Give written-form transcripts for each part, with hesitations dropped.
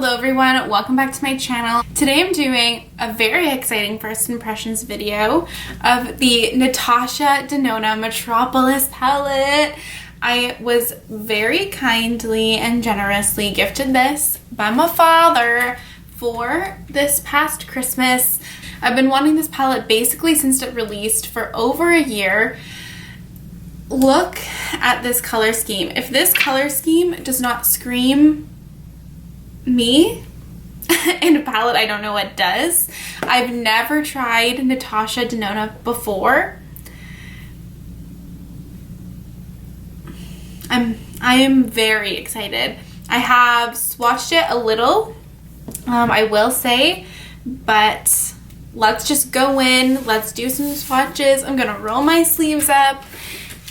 Hello everyone, welcome back to my channel. Today I'm doing a very exciting first impressions video of the Natasha Denona Metropolis palette. I was very kindly and generously gifted this by my father for this past Christmas. I've been wanting this palette basically since it released for over a year. Look at this color scheme. If this color scheme does not scream me in a palette, I don't know what does. I've never tried Natasha Denona before. I am very excited. I have swatched it a little, I will say, but let's just go in, let's do some swatches. I'm gonna roll my sleeves up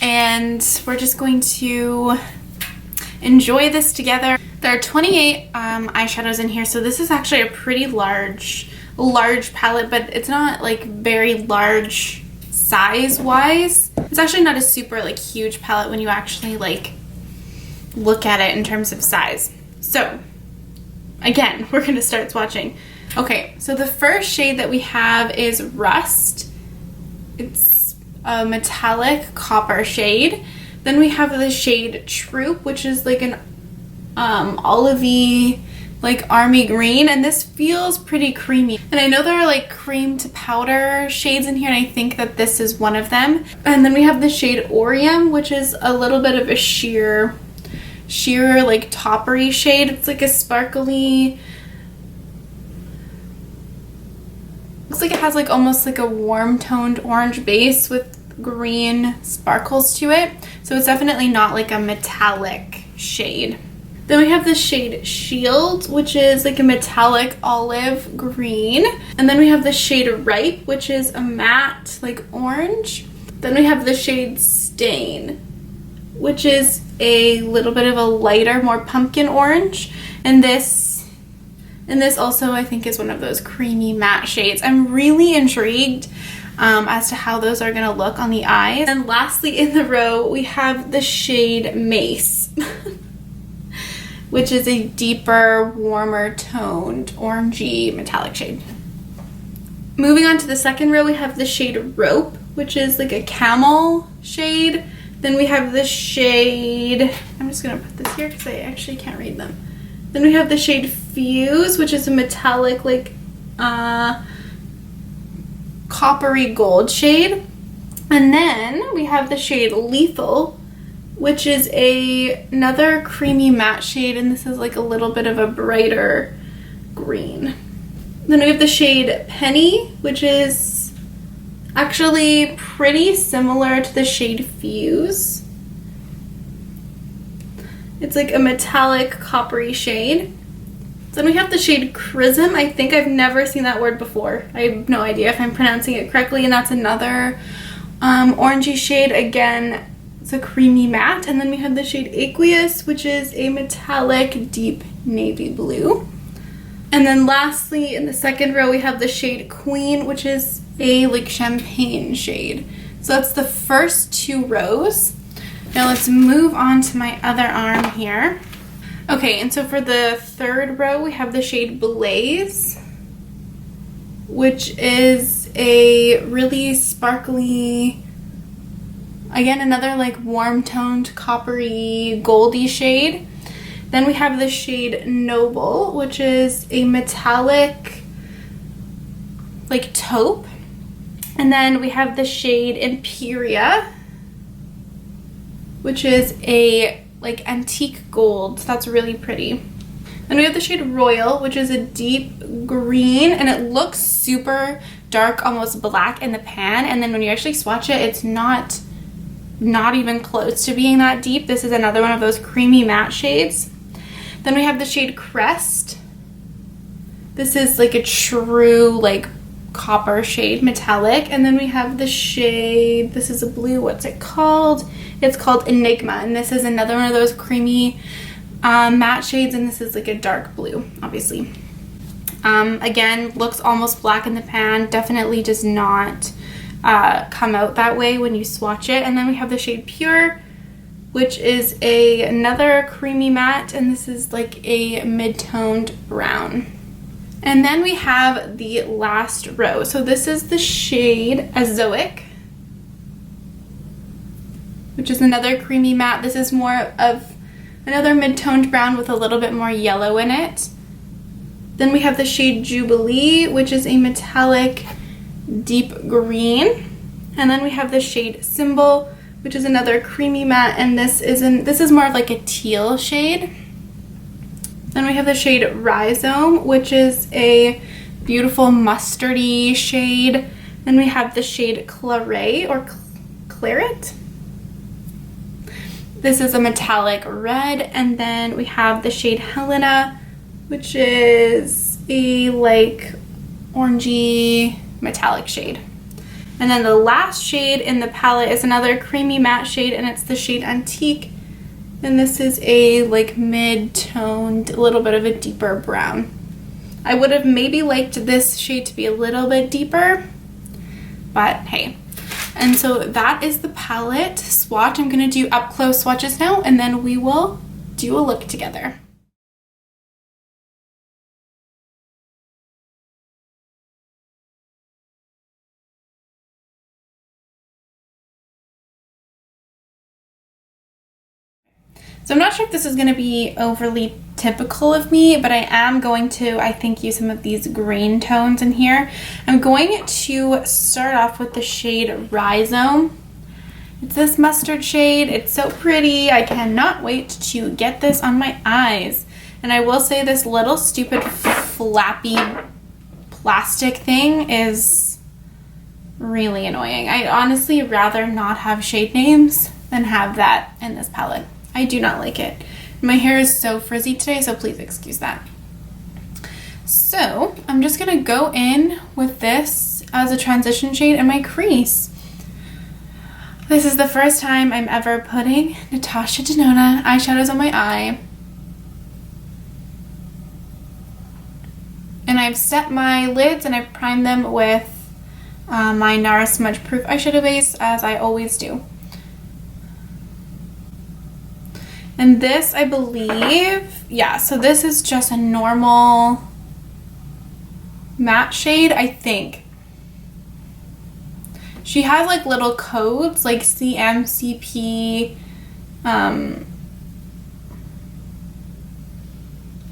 and we're just going to enjoy this together. There are 28 eyeshadows in here, so this is actually a pretty large palette, but it's not like very large size wise. It's actually not a super like huge palette when you actually like look at it in terms of size. So again, we're gonna start swatching. Okay, so the first shade that we have is Rust. It's a metallic copper shade. Then we have the shade Troop, which is like an olivey, like army green, and this feels pretty creamy. And I know there are like cream to powder shades in here, and I think that this is one of them. And then we have the shade Orium, which is a little bit of a sheer like toppery shade. It's like a sparkly, looks like it has like almost like a warm toned orange base with green sparkles to it. So it's definitely not like a metallic shade. Then we have the shade Shield, which is like a metallic olive green. And then we have the shade Ripe, which is a matte like orange. Then we have the shade Stain, which is a little bit of a lighter, more pumpkin orange. And this also I think is one of those creamy matte shades. I'm really intrigued as to how those are gonna look on the eyes. And lastly in the row we have the shade Mace, which is a deeper, warmer toned, orangey metallic shade. Moving on to the second row, we have the shade Rope, which is like a camel shade. Then we have the shade, I'm just gonna put this here because I actually can't read them. Then we have the shade Fuse, which is a metallic, like coppery gold shade. And then we have the shade Lethal, which is another creamy matte shade, and this is like a little bit of a brighter green. Then we have the shade Penny, which is actually pretty similar to the shade Fuse. It's like a metallic coppery shade. Then we have the shade Chrism. I think I've never seen that word before. I have no idea if I'm pronouncing it correctly, and that's another orangey shade. Again, it's a creamy matte. And then we have the shade Aqueous, which is a metallic deep navy blue. And then lastly in the second row we have the shade Queen, which is a like champagne shade. So that's the first two rows. Now let's move on to my other arm here. Okay, and so for the third row we have the shade Blaze, which is a really sparkly, again, another like warm toned coppery goldy shade. Then we have the shade Noble, which is a metallic like taupe. And then we have the shade Imperia, which is a like antique gold. That's really pretty. Then we have the shade Royal, which is a deep green, and it looks super dark, almost black in the pan, and then when you actually swatch it, it's not even close to being that deep. This is another one of those creamy matte shades. Then we have the shade Crest. This is like a true like copper shade, metallic. And then we have the shade, this is a blue, what's it called? It's called Enigma, and this is another one of those creamy matte shades, and this is like a dark blue, obviously. Again, looks almost black in the pan, definitely does not come out that way when you swatch it. And then we have the shade Pure, which is another creamy matte, and this is like a mid-toned brown. And then we have the last row. So this is the shade Azoic, which is another creamy matte. This is more of another mid-toned brown with a little bit more yellow in it. Then we have the shade Jubilee, which is a metallic deep green. And then we have the shade Symbol, which is another creamy matte, and this is more of like a teal shade. Then we have the shade Rhizome, which is a beautiful mustardy shade. Then we have the shade Claret or Claret. This is a metallic red. And then we have the shade Helena, which is a like orangey metallic shade. And then the last shade in the palette is another creamy matte shade, and it's the shade Antique. And this is a like mid-toned, a little bit of a deeper brown. I would have maybe liked this shade to be a little bit deeper, but hey. And so that is the palette swatch. I'm gonna do up close swatches now, and then we will do a look together. So I'm not sure if this is going to be overly typical of me, but I am going to, I think, use some of these green tones in here. I'm going to start off with the shade Rhizome. It's this mustard shade. It's so pretty. I cannot wait to get this on my eyes. And I will say this little stupid flappy plastic thing is really annoying. I'd honestly rather not have shade names than have that in this palette. I do not like it. My hair is so frizzy today, so please excuse that. So I'm just gonna go in with this as a transition shade in my crease. This is the first time I'm ever putting Natasha Denona eyeshadows on my eye. And I've set my lids and I've primed them with my NARS Smudge Proof eyeshadow base, as I always do. And this, I believe, yeah, so this is just a normal matte shade, I think. She has like little codes, like CMCP,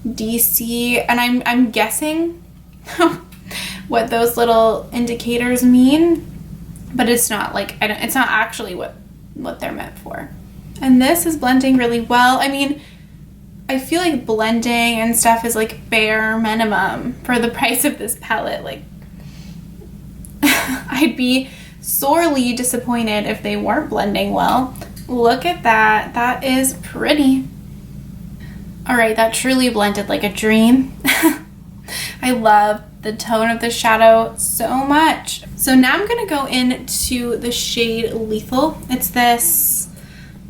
DC, and I'm guessing what those little indicators mean, but it's not like, it's not actually what they're meant for. And this is blending really well. I mean, I feel like blending and stuff is like bare minimum for the price of this palette. Like, I'd be sorely disappointed if they weren't blending well. Look at that. That is pretty. All right, that truly blended like a dream. I love the tone of the shadow so much. So now I'm gonna go into the shade Lethal. It's this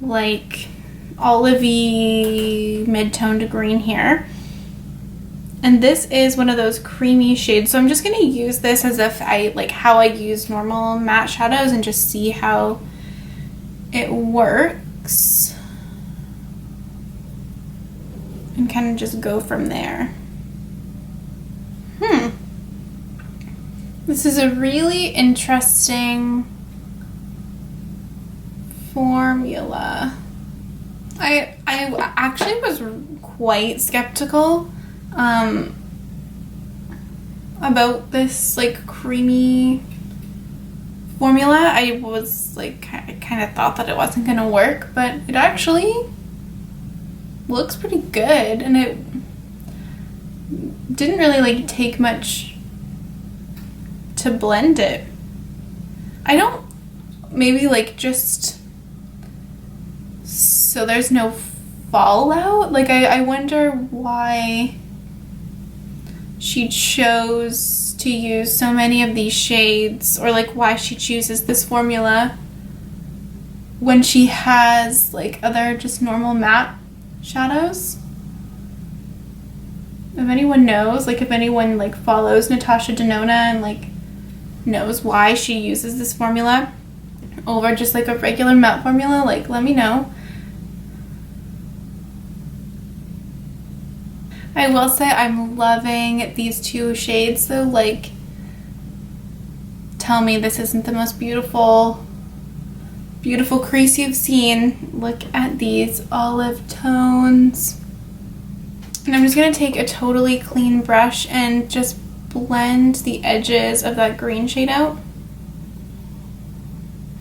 like olivey mid-toned green here, and this is one of those creamy shades. So I'm just going to use this as if how I use normal matte shadows and just see how it works and kind of just go from there. This is a really interesting formula. I actually was quite skeptical about this like creamy formula. I was like, I kind of thought that it wasn't gonna work, but it actually looks pretty good, and it didn't really like take much to blend it. I don't, maybe like just so there's no fallout. Like I wonder why she chose to use so many of these shades, or like why she chooses this formula when she has like other just normal matte shadows. If anyone knows, like if anyone like follows Natasha Denona and like knows why she uses this formula over just like a regular matte formula, like let me know. I will say I'm loving these two shades though. Like, tell me this isn't the most beautiful crease you've seen. Look at these olive tones. And I'm just going to take a totally clean brush and just blend the edges of that green shade out.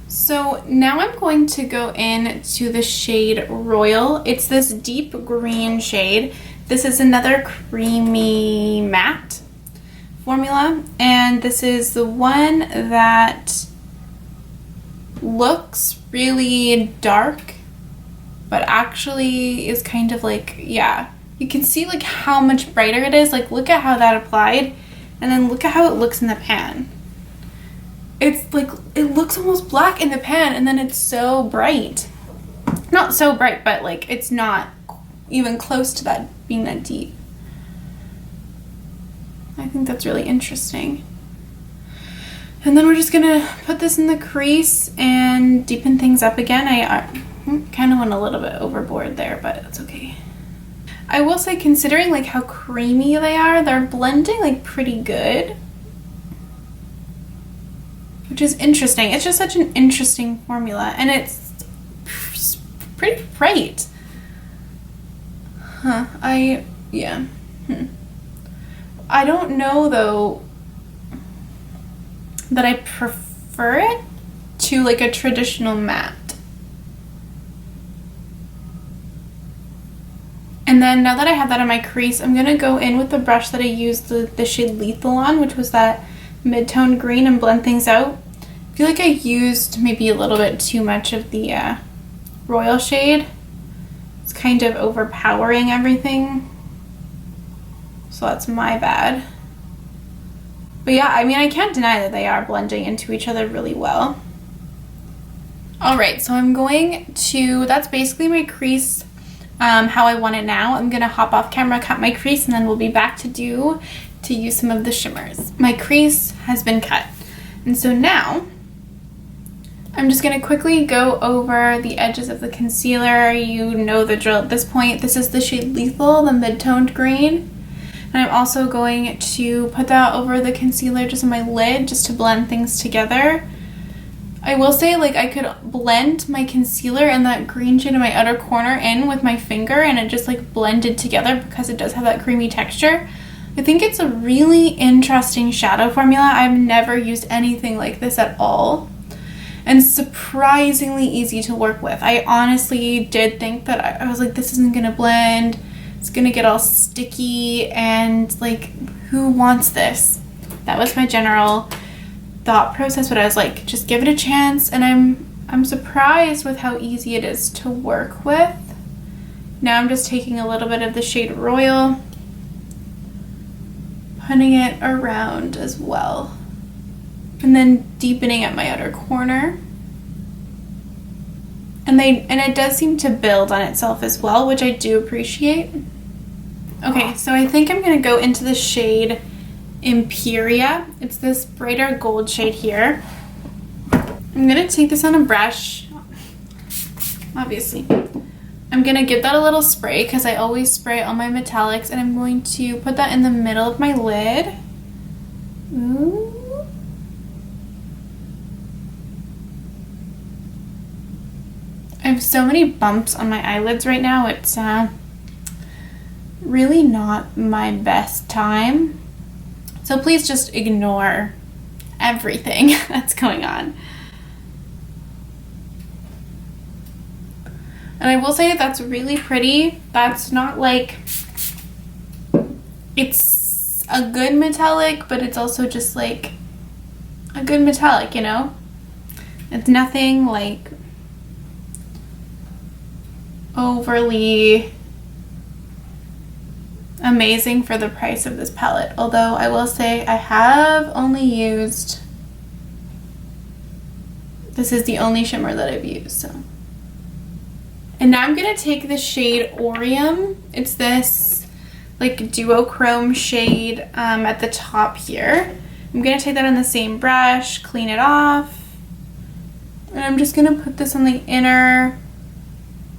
So now I'm going to go in to the shade Royal. It's this deep green shade. This is another creamy matte formula, and this is the one that looks really dark, but actually is kind of like, yeah, you can see like how much brighter it is. Like, look at how that applied, and then look at how it looks in the pan. It's like, it looks almost black in the pan, and then it's so bright. Not so bright, but like it's not even close to that being that deep. I think that's really interesting. And then we're just gonna put this in the crease and deepen things up again. I kind of went a little bit overboard there, but it's okay. I will say, considering like how creamy they are, they're blending like pretty good, which is interesting. It's just such an interesting formula, and it's pretty bright. Huh, yeah. I don't know though that I prefer it to like a traditional matte. And then now that I have that in my crease, I'm gonna go in with the brush that I used the shade Lethal on, which was that mid-tone green, and blend things out. I feel like I used maybe a little bit too much of the Royal shade. It's kind of overpowering everything. So that's my bad. But yeah, I mean, I can't deny that they are blending into each other really well. Alright, so I'm going to, that's basically my crease, how I want it now. I'm going to hop off camera, cut my crease, and then we'll be back to use some of the shimmers. My crease has been cut. And so now, I'm just going to quickly go over the edges of the concealer. You know the drill at this point. This is the shade Lethal, the mid-toned green. And I'm also going to put that over the concealer just on my lid, just to blend things together. I will say, like, I could blend my concealer and that green shade in my outer corner in with my finger, and it just like blended together because it does have that creamy texture. I think it's a really interesting shadow formula. I've never used anything like this at all, and surprisingly easy to work with. I honestly did think that I was like, this isn't gonna blend. It's gonna get all sticky, and like, who wants this? That was my general thought process, but I was like, just give it a chance, and I'm surprised with how easy it is to work with. Now I'm just taking a little bit of the shade Royal, putting it around as well, and then deepening at my outer corner. And it does seem to build on itself as well, which I do appreciate. Okay, so I think I'm gonna go into the shade Imperia. It's this brighter gold shade here. I'm gonna take this on a brush, obviously. I'm gonna give that a little spray because I always spray all my metallics, and I'm going to put that in the middle of my lid. Ooh. I have so many bumps on my eyelids right now. It's really not my best time. So please just ignore everything that's going on. And I will say that's really pretty. That's not like, it's a good metallic, but it's also just like a good metallic, you know? It's nothing like overly amazing for the price of this palette. Although I will say I have only used, this is the only shimmer that I've used, so. And now I'm gonna take the shade Orium. It's this like duochrome shade at the top here. I'm gonna take that on the same brush, clean it off, and I'm just gonna put this on the inner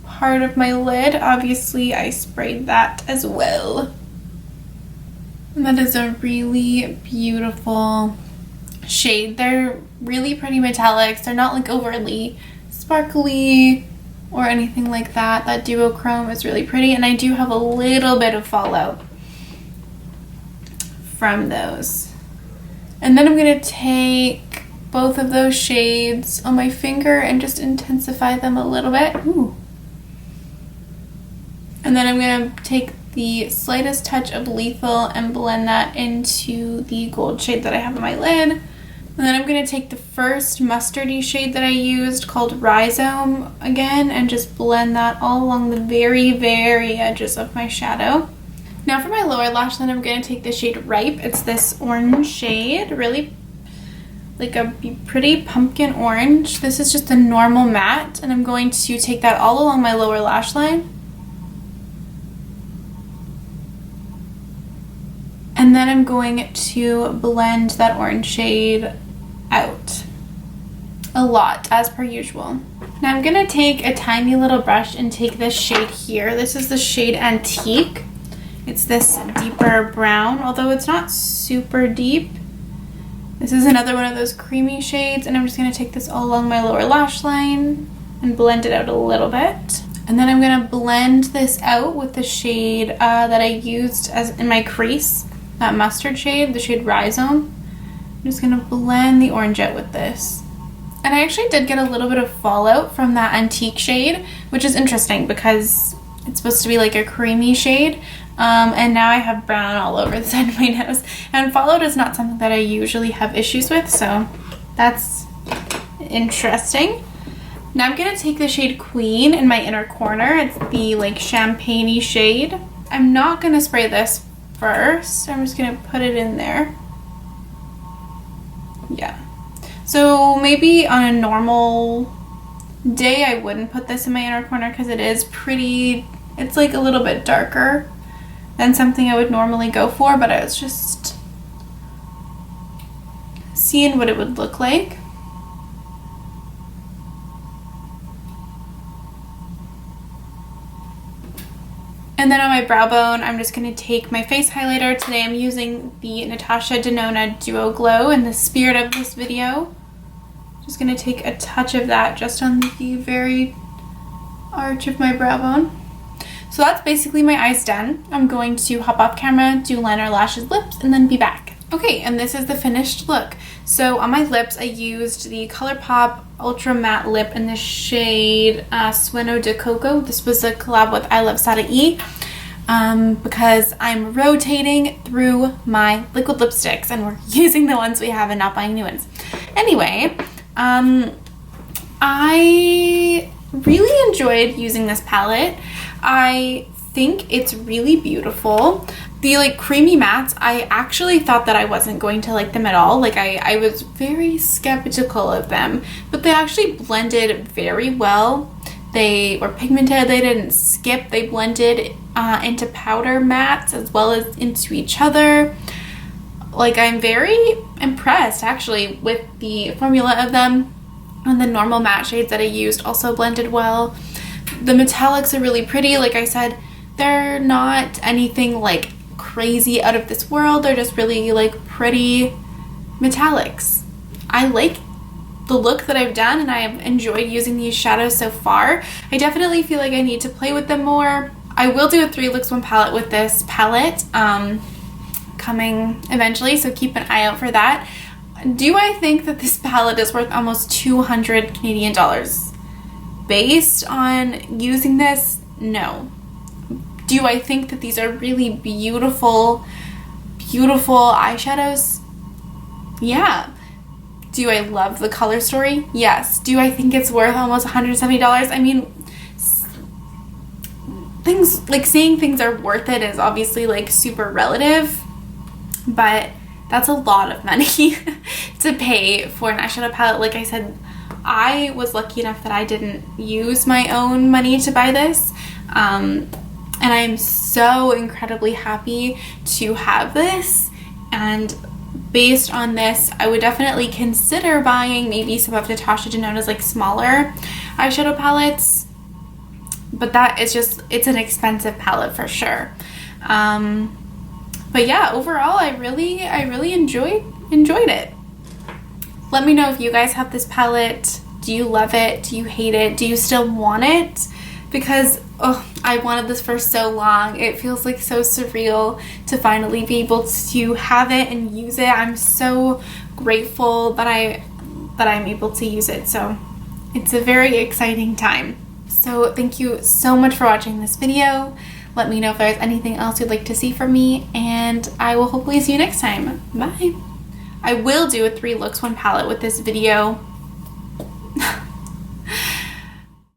part of my lid. Obviously I sprayed that as well. And that is a really beautiful shade. They're really pretty metallics. They're not like overly sparkly or anything like that. That duochrome is really pretty, and I do have a little bit of fallout from those. And then I'm going to take both of those shades on my finger and just intensify them a little bit. Ooh. And then I'm going to take the slightest touch of Lethal and blend that into the gold shade that I have on my lid. And then I'm going to take the first mustardy shade that I used called Rhizome again and just blend that all along the very, very edges of my shadow. Now for my lower lash line, I'm going to take the shade Ripe. It's this orange shade, really like a pretty pumpkin orange. This is just a normal matte, and I'm going to take that all along my lower lash line. And then I'm going to blend that orange shade out a lot, as per usual. Now I'm going to take a tiny little brush and take this shade here. This is the shade Antique. It's this deeper brown, although it's not super deep. This is another one of those creamy shades, and I'm just going to take this all along my lower lash line and blend it out a little bit. And then I'm going to blend this out with the shade that I used as in my crease, that mustard shade, the shade Rhizome. I'm just going to blend the orange out with this. And I actually did get a little bit of fallout from that Antique shade, which is interesting because it's supposed to be like a creamy shade. And now I have brown all over the side of my nose. And fallout is not something that I usually have issues with, so that's interesting. Now I'm going to take the shade Queen in my inner corner. It's the like champagne-y shade. I'm not going to spray this first. I'm just going to put it in there. Yeah. So maybe on a normal day I wouldn't put this in my inner corner because it is pretty, it's like a little bit darker than something I would normally go for, but I was just seeing what it would look like. And then on my brow bone, I'm just going to take my face highlighter. Today I'm using the Natasha Denona Duo Glow in the spirit of this video. Just going to take a touch of that just on the very arch of my brow bone. So that's basically my eyes done. I'm going to hop off camera, do liner, lashes, lips, and then be back. Okay, and this is the finished look. So on my lips, I used the ColourPop Ultra Matte Lip in the shade Sueno de Coco. This was a collab with I Love Sada E because I'm rotating through my liquid lipsticks and we're using the ones we have and not buying new ones. Anyway, I really enjoyed using this palette. I think it's really beautiful. The like creamy mattes, I actually thought that I wasn't going to like them at all. Like I was very skeptical of them, but they actually blended very well. They were pigmented, they didn't skip, they blended into powder mattes as well as into each other. Like I'm very impressed actually with the formula of them, and the normal matte shades that I used also blended well. The metallics are really pretty. Like I said, they're not anything like crazy out of this world. They're just really like pretty metallics. I like the look that I've done and I have enjoyed using these shadows so far. I definitely feel like I need to play with them more. I will do a 3 looks 1 palette with this palette coming eventually, so keep an eye out for that. Do I think that this palette is worth almost 200 Canadian dollars? Based on using this, no. Do I think that these are really beautiful, beautiful eyeshadows? Yeah. Do I love the color story? Yes. Do I think it's worth almost $170? I mean, things like saying things are worth it is obviously like super relative, but that's a lot of money to pay for an eyeshadow palette. Like I said, I was lucky enough that I didn't use my own money to buy this. And I'm so incredibly happy to have this. And based on this, I would definitely consider buying maybe some of Natasha Denona's like smaller eyeshadow palettes. But that is just, it's an expensive palette for sure. But But yeah, overall, I really enjoyed it. Let me know if you guys have this palette. Do you love it? Do you hate it? Do you still want it? Because I wanted this for so long. It feels like so surreal to finally be able to have it and use it. I'm so grateful that I'm able to use it. So it's a very exciting time. So thank you so much for watching this video. Let me know if there's anything else you'd like to see from me, and I will hopefully see you next time. Bye. I will do a 3 looks 1 palette with this video